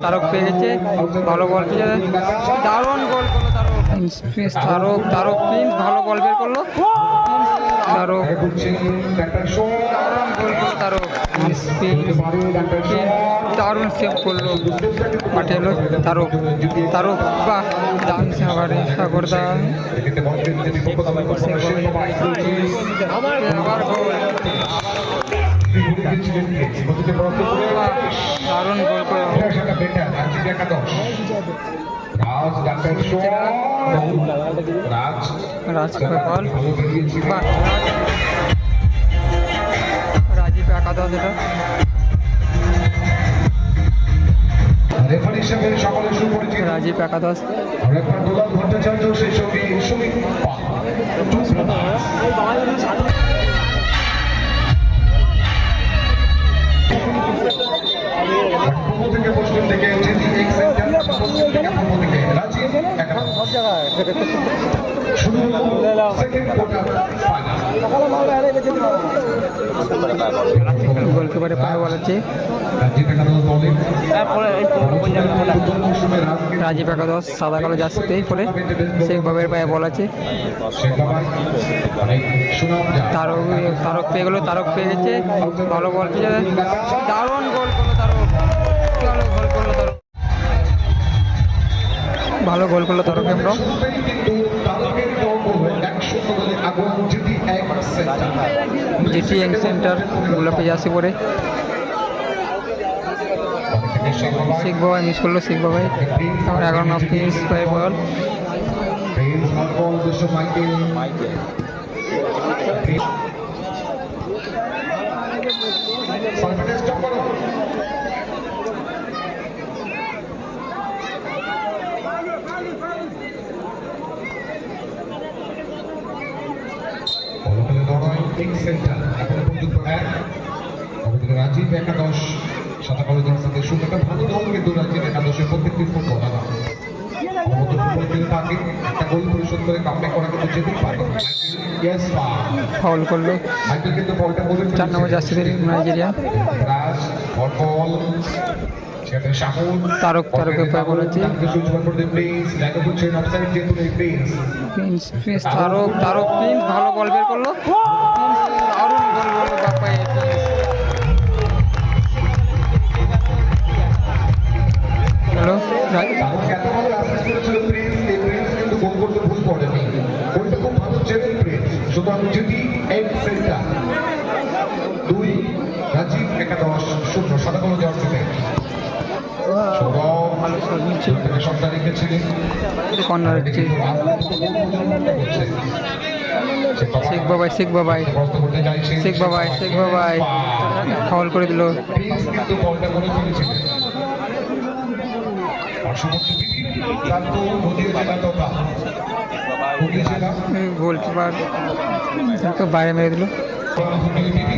তারক পেয়ে গেছে, ভালো বল পেয়ে দারুণ গোল করলো তারক। তারক প্রিন্স ভালো বল বের করলো, তারক দারুণ গোল করলো তারক। দারুণ সেভ করলো, মাঠে এলো তারক। তারক বা দারুণ সাগরে সাগরদা আবার গোল, দারুণ গোল করলো রাজীব একাদশ। এটা রাজীব একাদশ। থেকে পশ্চিম থেকে গোলকিপারে পায়ে বল আছে রাজীব একাদশ, সাদা কালো জার্সিতেই পরে শেখ বাবের পায়ে বল আছে। তারক পেয়ে গেল, তারক পেয়ে গেছে, ভালো বল পেয়ে দারুণ গোল করলো তারক। ভালো গোল করলো তারক, ভালো গোল করলো তারক। আমরা জিটি ইয়াং সেন্টার গোলাপে যাচ্ছে পরে শেখ বাবাই মিস করলো, শেখ বাবাই। আমার 11 নম্বর প্রিন্স পায়ে বল, রাজীব একাদশ সাদা কালো জার্সিতে শুধু ভালো দল, কিন্তু রাজীব একাদশের প্রত্যেকটি ফুটবলার থাকে একটা গোল পরিশোধ করে কামব্যাক করা কিন্তু যেতেই পারে। ফাউল করলো 4 নম্বর জার্সিতে নাইজেরিয়া। তারক তারকের পায়ে বলেছে তারক। তারক প্রিন্স ভালো বল বের করলো, দারুণ গোল করলো বাপাই। হ্যালো রাজীব একাদশ 0 সাদা কালো জার্সিতে ভালো শট নিচ্ছে, শটটা রেখেছিলেন কর্নার হচ্ছে শেখ বাবাই। শেখ বাবাই, শেখ বাবাই, শেখ বাবাই ফাউল করে দিল। গোলকিপার বাইরে মেরে দিল।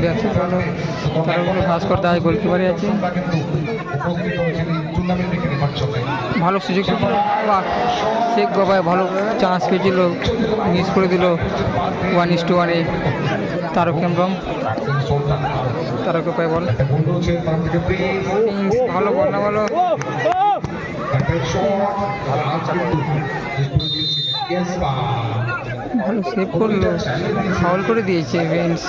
ব্যবসা ভালো, তারগুলো ভাস্কর দাস গোলকিপারে আছে, ভালো সুযোগ পেয়েছিল। শেখ বাবাই ভালো চান্স পেয়েছিল, মিস করে দিল। 1-1-এ তারক হেমব্রম, তারক পায়ে বল, ভালো বল না, ভালো ভালো সেভ করলো, ফাউল করে দিয়েছে বেঞ্চ।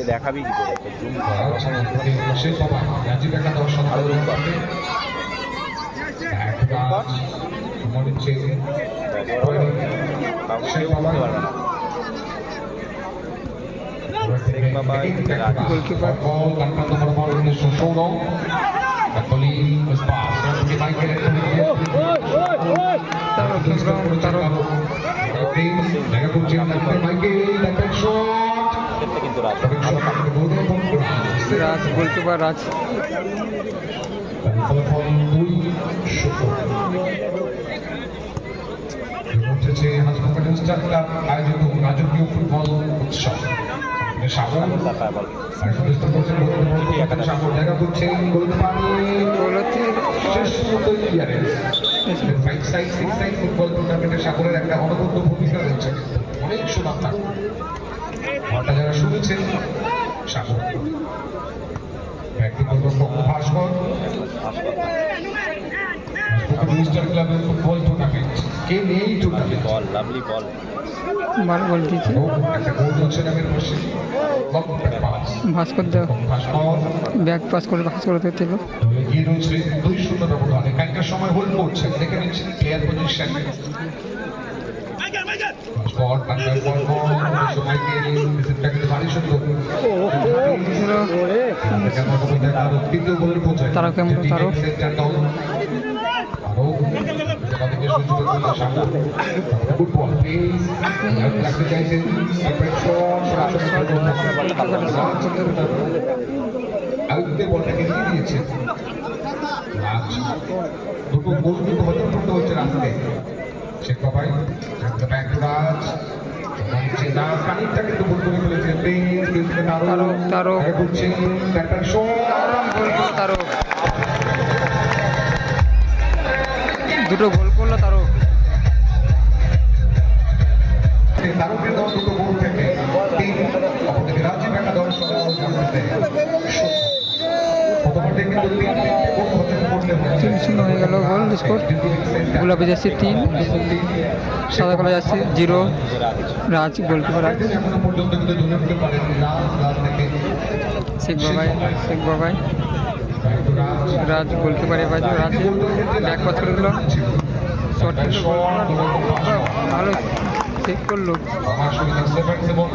দেখাবি গোলকিপার রাজ, গোলকিপার রাজ। আয়োজিত রাজকীয় ফুটবল উৎসব সাগর দেখা করছে ফুটবল টুর্নামেন্টে সাগরের একটা অনবদ্য ভূমিকা রয়েছে, অনেক সুনাম। যারা শুনেছেন সাগর ব্যক্তিগত ভাস্কর মিস্টার ক্লাবের ফুটবল টুর্নামেন্ট কে নেই টুর্নামেন্ট বল লাভলি বল ভালো বল দিয়েছে একটা গোল চলছে নামের বসে ভাস্কর দেও ভাস্কর ব্যাক পাস করে ভাস্কর দিয়েছিল এগিয়ে রয়েছে 2-0 ব্যবধানে এখানকার সময় হোল্ড করছে দেখে নিচ্ছেন প্লেয়ার পজিশন ভাস্কর টাঙ্গাইল বল সময় দিয়ে রিসিভটা কিন্তু ভারী সুন্দর তৃতীয় গোলের পৌঁছায় তারা কেমন তারও ফুটবল লাগতে চাইছেন আয়ুক্তে বলটাকে দিয়ে দিয়েছে দুটো গোল কিন্তু হজম করতে হচ্ছে রাস্তায় শেখ বাবাই রাজ খানিকটা কিন্তু ভুল করে ফেলেছেন তারও ঘুরছেন একটা তারও দুটো গোল করলো তারও তারকের দল দুটো গোল থেকে তিন অপরদিকে রাজীব একটা দল প্রথমে কিন্তু তিনটে গোল হজম করলে 3-0 হয়ে গেল গোল স্কোর গোলাপি যাচ্ছে 3 সাদা কালো যাচ্ছে 0 রাজ গোলকিপার এখনো পর্যন্ত কিন্তু ধরে নিতে পারেন লাস্ট থেকে শেখ বাবাই রাজ গোলকিপার এবার রাজ ব্যাক পাস করে দিল শট ভালো সেভ করলো আমার সুবিধা সেভেন এবং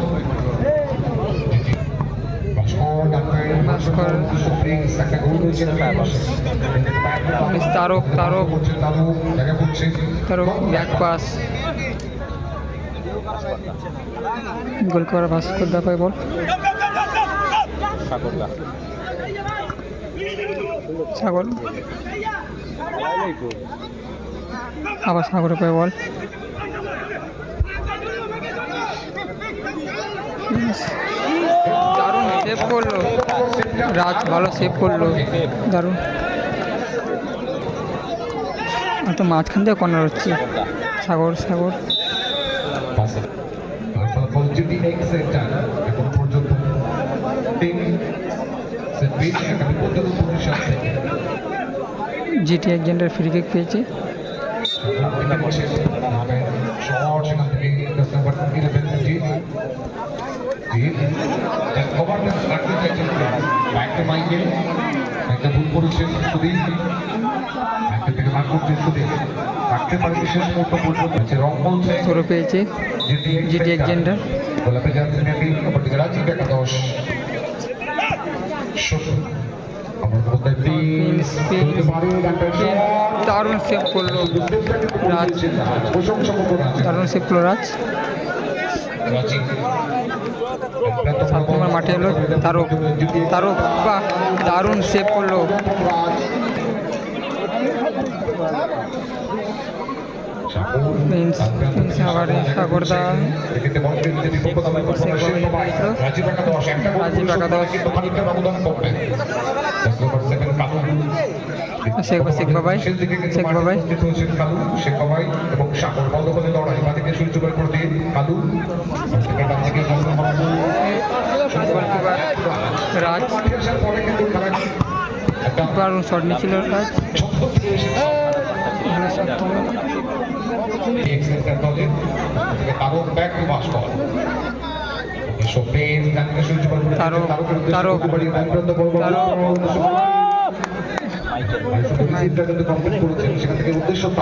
ভাস্কর একটা গোল হয়েছে তারক জায়গা করছে ব্যাক পাস গোলকিপার ভাস্কর দা পায় বল সাগরদা সাগর আবার সাগরে পায় বল দারুণ সেভ করলো রাজ ভালো সেভ করলো দারুণ তো মাঝখান থেকে কর্নার হচ্ছে সাগর যদি এক্সেন্টার এখন পর্যন্ত জিটি একজনের ফ্রি কিক পেয়েছে একটা ভুল করেছেন সুদীপ একটা থেকে মার করতে সুদীপ রাখতে পারে শেষ মুহূর্ত পর্যন্ত রং বলছে তোরও পেয়েছে জিটি একজেন্ডার গোলাপে যাচ্ছেন অপরদিকে রাজীব একাদশ দারুণ সেভ করলো রাজ দারুণ সেভ করলো রাজ 7 নম্বর মাঠে এলো তারও বাহ দারুণ সেভ করলো সাগরদা রাজীব একাদশ শেখ বাবাই এবং সাগর বন্ধ করে লড়াই বাদিকে সূর্য বের করে দিয়ে কালু রাজ দারুণ শট নিয়েছিল রাজ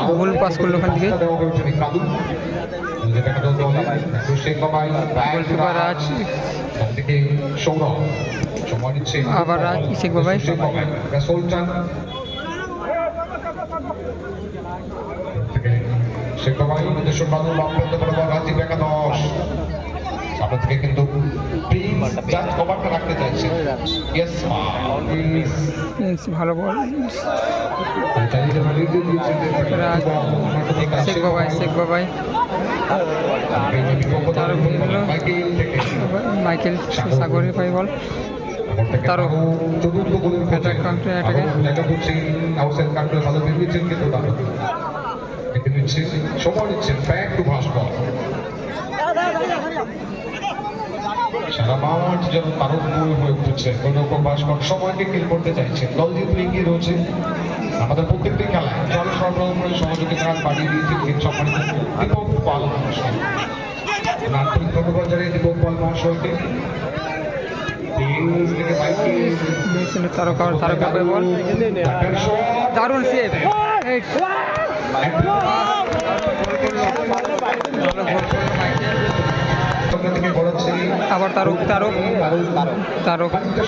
ভুল পাস করলো ওখান থেকে গোলকিপার রাজ আবার রাজ শেখ বাবাই শেখ বাবাই নিজস্ব বাদল বামপ্রান্ত বরাবর রাজীব একাদশ সামনে থেকে কিন্তু জাস্ট কভারটা রাখতে চাইছে ইয়েস ভালো বল শেখ বাবাই মাইকেল সাগরে পাই বল তারও চতুর্থ গোলের জায়গা করছে আউটসাইড কাউন্টারে ভালো বেরিয়েছেন কিন্তু তারও দেখে নিচ্ছে সময় নিচ্ছেন ব্যাক টু ভাস্কর সারা মাঠ যেন তারকময় হয়ে উঠেছে। অনুপম ভাস্কর সময়কে কিল করতে চাইছে, দল যেহেতু এগিয়ে রয়েছে। আমাদের প্রত্যেকটি খেলায় জল সরবরাহ করে সহযোগিতা বাড়িয়ে দিয়েছে সম্মানিত দীপক পাল মহাশয়। আন্তরিক ধন্যবাদ জানিয়ে দীপক পাল মহাশয়কে। তারকা বল, দারুণ সেভ। আবার তারক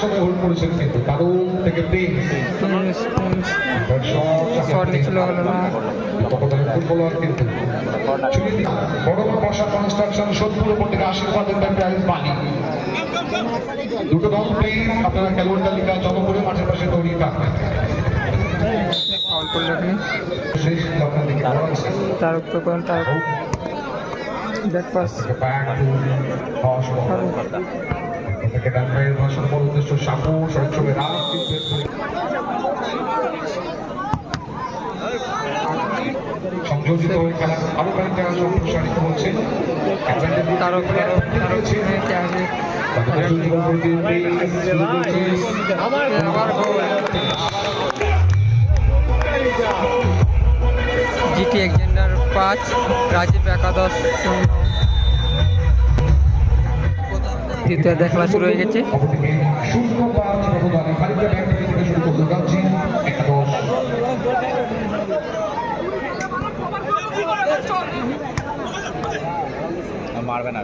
সময় হোল্ড করেছেন কিন্তু তারক থেকে শট নিচ্ছিল, হলো না। ফুটবলার কিন্তু বড় বর্ষা কনস্ট্রাকশন সোদপুর উপর থেকে আশীর্বাদ এন্টারপ্রাইজ বালি। দুটো দল প্লিজ আপনারা খেলোয়াড় তালিকা জমা করে মাঠের পাশে তৈরি থাকবেন। ফাউল করলো এখানে শেষ আপনার দিকে বড় আছে তারক ব্যাক পাস। সংযোজিত হয়ে খেলা আরো খানিকটা সম্প্রসারিত হচ্ছে। তারক জিটি এক্সেন্ডার 5, রাজীব একাদশ 0। দ্বিতীয় খেলা শুরু হয়ে গেছে। 0-5 ব্যবধানে খানিকটা ব্যাক থেকে শুরু করলো গাজী একাদশ। মারবে না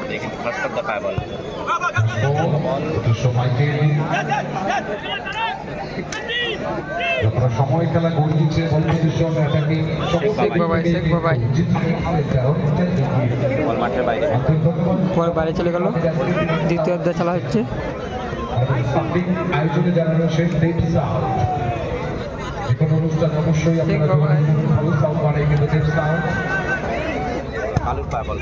দেখেন ফার্স্ট অফ দ্য পায় বল সময় খেলা গোল দিচ্ছে মাঠের বাইরে পরে বাইরে চলে গেল। দ্বিতীয় অধ্যায় খেলা হচ্ছে। আয়োজনে জানানো শেষ যেকোনো অনুষ্ঠান অবশ্যই আপনারা কালুর পায় বল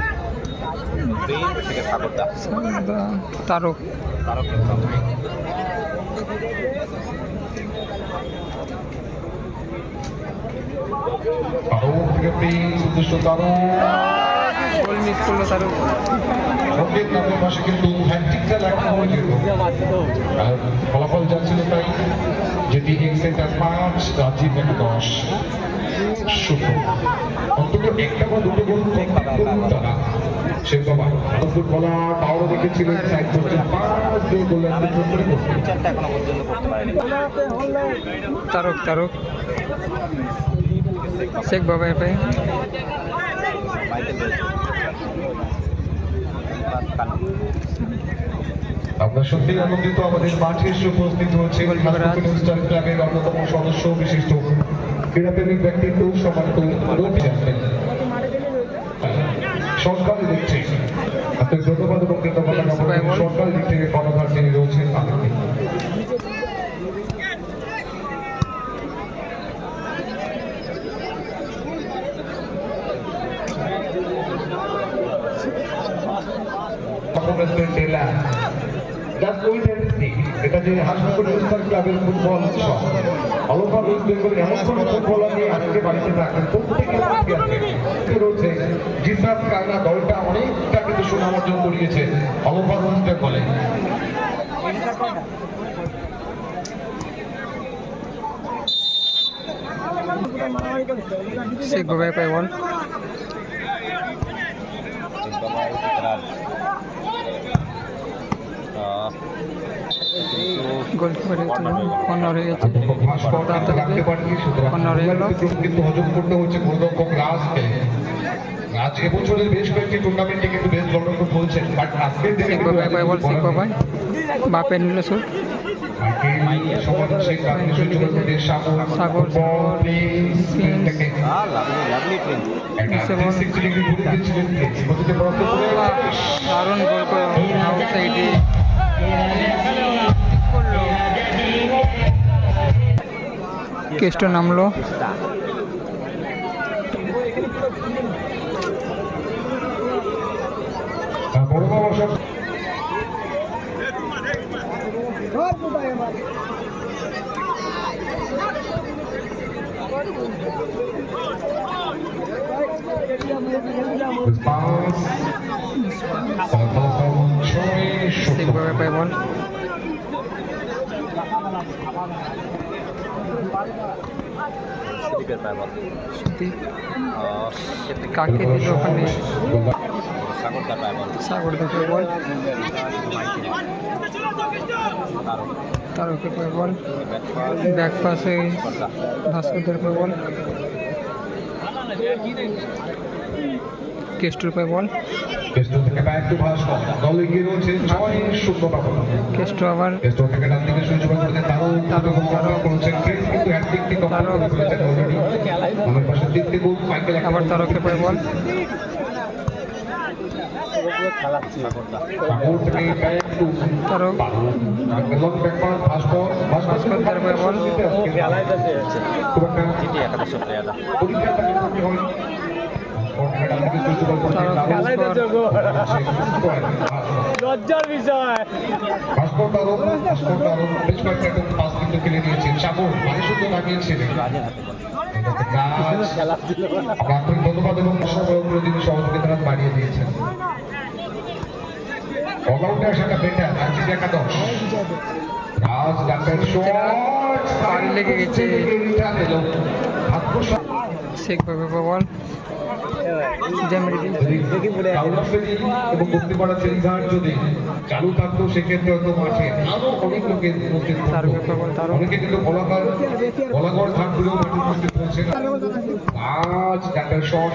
থেকে সাগরদা তারক গোল মিস করলো তারক। পাশে কিন্তু হ্যাট্রিকটা লেখা হয়েছিল, ফলাফল যাচ্ছিল তাই। যেটি এক্সেন্টার 5, রাজীব একাদশ 0। অন্তত একটা বা দুটো গোল তারা সে বাবা ফুটবলার পাওয়ারও দেখেছিলেন সাইড করছেন 5 গোল এখনো পর্যন্ত করতে পারেনি। তারক শেখ বাবা এফআই আমরা সত্যি আনন্দিত। আমাদের মাঠে এসে উপস্থিত হচ্ছে ক্লাবের অন্যতম সদস্য বিশিষ্ট ক্রীড়াপ্রেমিক ব্যক্তিত্ব সম্মানিত সরকারি দিক থেকে আপনার ধন্যবাদ এবং সরকারি দিক থেকে কর্ণধার যিনি রয়েছেন তাদেরকে। এটা যে হাসপাতাল ক্লাবের ফুটবল অলফা ওয়েস্ট বেঙ্গলের এমন কোন ফুটবলার নিয়ে আজকে বাড়িতে থাকেন প্রত্যেকে রয়েছে। জিসাস কারনা দলটা অনেকটা কিন্তু সুনাম অর্জন করিয়েছে অলফা ওয়েস্ট বেঙ্গলে। শেখ বাবা এফআই বল গোলকিপার কর্নার হয়ে গেছে। কর্নার হয়ে গেল। কিন্তু হজম করতে হচ্ছে গোলরক্ষক রাজকে। রাজ এবছরের বেশ কয়েকটি টুর্নামেন্টে কিন্তু বেশ গোলরক্ষক বলছেন, বাট আজকের দিনে শেখ বাবা বাপের নিল শুট। সাগর দারুণ গোল করে আউটসাইডে কেষ্ট নামলো। বড় বাবা সব Response. ফলাফল 6-0 ঠিকভাবে পায় বল সুদীপের পায় বল সুদীপ আহ, কাকে দিল ওখানে সাগরদার পায় বল সাগর দেখে বল তারক তারকের পায় বল ব্যাটসম্যান ব্যাক পাশে কর্তা ভাস্করদের পায় বল কেষ্টুর পায় বল কেস্টো থেকে ব্যাক টু ভাস্কর দল এগিয়ে রয়েছে 6-0 ব্যবধান কেষ্টু আবার কেস্টো থেকে ডান দিকে সুইচ ওভার করেছেন তারও করেছেন ক্রিস কিন্তু হ্যাটট্রিকটি কমপ্লিট করে ফেলেছেন অলরেডি আমার পাশে দিক থেকে গোল মাইকেল আবার তারকের পায় বল সাগরদা সাগর থেকে back to Tarak long back pass Bhaskar ভাস্করদের পায় বল খুব একটা জিটি একাদশ প্লেয়াররা পরীক্ষাটা কিন্তু হয় ডান দিকে সুইচ ওভার করেছেন লজ্জার বিষয় ভাস্কর তারক বেশ কয়েকটা পাস কিন্তু খেলে নিয়েছেন সাগর মানে শুধু লাগিয়েছিলেন রাজের হাতে বল প্রাথমিক ধন্যবাদ এবং সহযোগী তিনি সহযোগিতা বাড়িয়ে দিয়েছেন অলরাউন্ডে আসাটা বেটার রাজ্যের একাদশ রাজ ডাক্তার শট পায়ে লেগে গেছে। ভাগ্যশালী ঠিকভাবে পায় বল জ্যামেরি কাউন্টারফেরি এবং মুক্তিপাড়া চেরিঘাট যদি চালু থাকতো সেক্ষেত্রে হয়তো মাঠে আরো অনেক লোকের উপস্থিত থাকতো। তারকের পায় বল তারক অনেকে কিন্তু বলাগড় ঘাটগুলো মাঠে উপস্থিত হয়েছে আজ ডাক্তার শট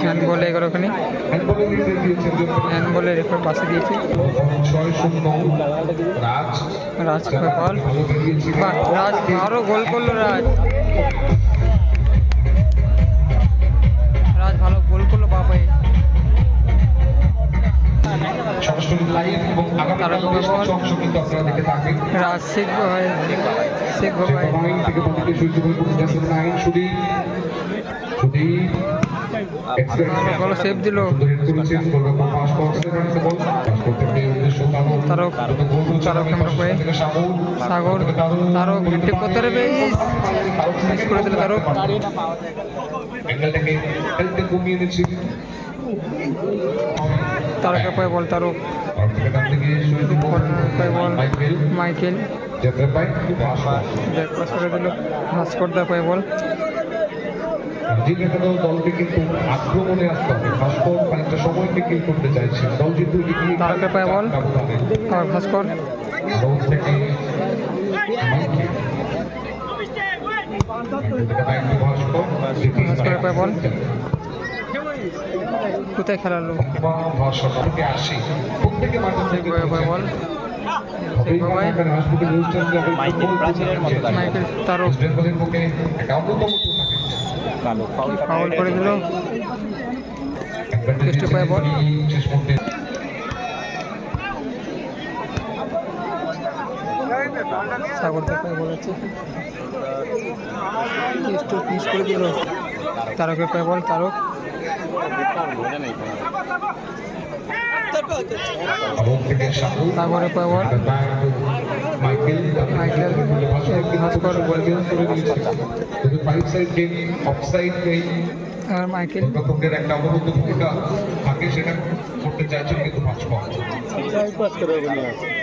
হ্যান্ড বলে এগারো ওখানে হ্যান্ডবলের নির্দেশ দিয়েছেন হ্যান্ড বলে রেফার পাশে দিয়েছে 6-0 রাজ রাজ পায় বল ভালো বেরিয়েছিল বাহ রাজ আরও গোল করলো রাজ রাজ ভালো গোল করলো বাবাই সরাসরি লাইভ এবং আগামীকাল বেশ কিছু অংশ কিন্তু আপনারা দেখে থাকবেন রাজ শেখ ভাই শেখ ভাই নাইন থেকে বাদিকে সুইচ ওভার করতেছেন 9 সুদীপ ভালো সেভ দিল করেছেন গোলরক্ষক পাস করতে বল পাস করতে গিয়ে উদ্দেশ্য তারক তারক আমরা পাই সাগর তারক ঠিক করতে পারবে মিস করে দিল তারক অ্যাঙ্গেলটাকে হেলতে কমিয়ে দিচ্ছি তারকের পায় বল তারক পায় বল মাইকেল যেতে পাই ব্যাক পাস করে দিল ভাস্করদা পায় বল জিতে দলকে কিন্তু আক্রমণে আসতে হবে ভাস্কর খানিকটা সময়কে কিল করতে চাইছে দল যেহেতু এগিয়ে তারকের পায় বল আর ভাস্কর দল থেকে ভাস্করের পায় বল কোথায় খেলালো ভাস্কর থেকে আসে প্রত্যেকে মাঠে পায় বল মাইকেল ব্রাজিলের মতো দাঁড়িয়ে মাইকেল তারক বেঙ্গলের মুখে একটা অন্যতম কালো ফাউল ফাউল করে দিল কেষ্ট পায় বল শেষ মুহূর্তে সাগরদা পায় বল আছে কেষ্ট মিস করে দিল তারকের পায় বল তারক সাগরের পায় বল মাইকেল মাইকেল ভাস্কর বল আর মাইকেল প্রথমদের একটা অবরুদ্ধ ভূমিকা থাকে সেটা করতে চাইছেন কিন্তু ভাস্কর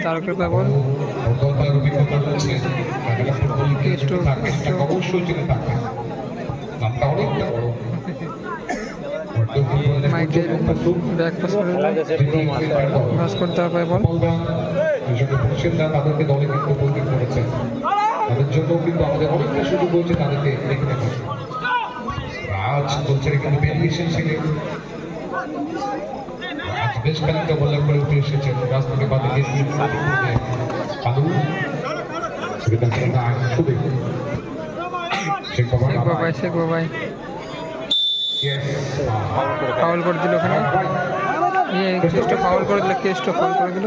তারকের পায় বল অভিজ্ঞতার রয়েছে কেষ্ট অবশ্যই চিনে থাকবেন নামটা অনেকটা বড় মাইকেল ব্যাক পাস করে দিল ভাস্কর দা পায় বল তাদেরকে দলে কিন্তু উপস্থিত করেছেন তাদের জন্য কিন্তু আমাদের অনেকটা সুযোগ হয়েছে তাদেরকে দেখে নেবেন রাজ বলছে কিন্তু বেরিয়ে এসেছিলেন আজ বেশ খানিকটা বল্লাভ করে উঠে এসেছেন রাজ থেকে বাদে গিয়ে আলু শেখ বাবাই ফাউল করে দিল ওখানে কেষ্ট ফাউল করে দিল কেষ্ট ফাউল করে দিল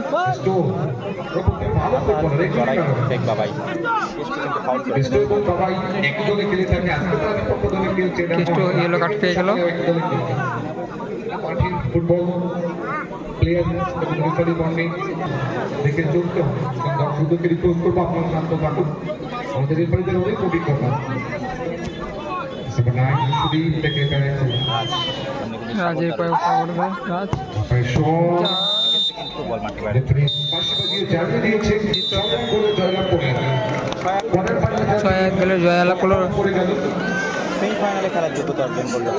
দেখ বাবাই কেষ্ট ইয়েলো কার্ড পেয়ে গেল ফুটবল প্লেয়ার এবং রেফারি বন্ডে দেখে চলতে হবে দর্শকদেরকে রিকোয়েস্ট করবো আপনারা শান্ত থাকুন আমাদের রেফারিদের অনেক অভিজ্ঞতা রাজের পায়ে ওঠা করবে রাজ কিন্তু বল মারতে পারে। ছয় এক গেলে জয়ালা করলো সেমিফাইনালে খেলার যোগ্যতা অর্জন করলো।